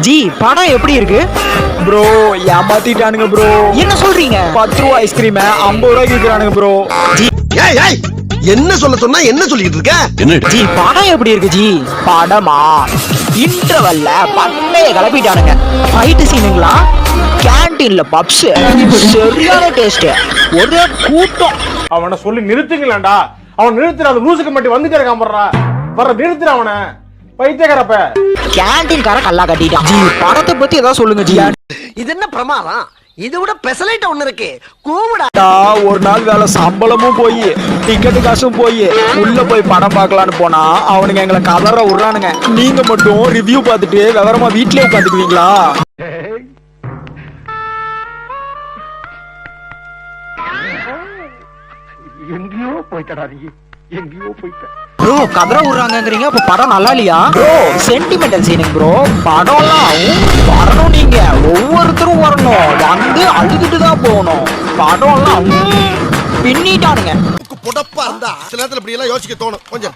G படம் எப்படி இருக்கு ப்ரோ ஏமாத்திட்டானுங்க ப்ரோ. என்ன சொல்றீங்க 10 ரூபா ஐஸ்கிரீம் 50 ரூபாய்க்கு விற்கிறானுங்க ப்ரோ. ஜி ஏய் ஏய் என்ன சொல்ல சொன்னா என்ன சொல்லிட்டு இருக்க? ஜி படம் எப்படி இருக்கு ஜி படமா இன்டர்வல்ல பட்டைய கிளப்பிட்டானுங்க. ஃபைட் சீனுங்களா கேண்டீன்ல பப்ஸ் சரியான டேஸ்ட் ஒரே கூட்டம். அவனை சொல்லி நிறுத்துங்களேன்டா. அவன் நிறுத்துற அந்த லூசுக்கு மட்டும் வந்துட்டே இருக்கான் போடுறா. வர நிறுத்துற அவனை பைத்தியக்காரப்ப. கேண்டீன்கார கல்லா கட்டிட்டான். ஜி படத்தை பத்தி ஏதாவது சொல்லுங்க ஜி. இது என்ன பிரமாதம்? இது விட பெசலைட் ஒண்ணு இருக்கு. கூவுடா. ஒரு நாள் வேலை சம்பளமும் போய் டிக்கெட்டு காசும் போய் உள்ள போய் படம் பார்க்கலான்னு போனா அவனுங்க எங்களை கதற விடுறானுங்க. நீங்க மட்டும் ரிவ்யூ பார்த்துட்டு விவரமா வீட்லயே உட்காந்துக்குவீங்களா? எங்கேயோ போயிட்டடா நீ, எங்கேயோ போயிட்ட. ப்ரோ கதற விடுறாங்கங்கறீங்க, அப்ப படம் நல்லா இல்லையா? Bro sentimental சீனிங் bro. படம்லாம் வரணும், நீங்க ஒவ்வொருத்தரும் வரணும், வந்து அழுதுட்டு தான் போகணும். படம்லாம் பின்னிட்டானுங்க. புடப்பா இருந்தா சில நேரத்துல இப்படி எல்லாம் யோசிக்க தோணும் கொஞ்சம்.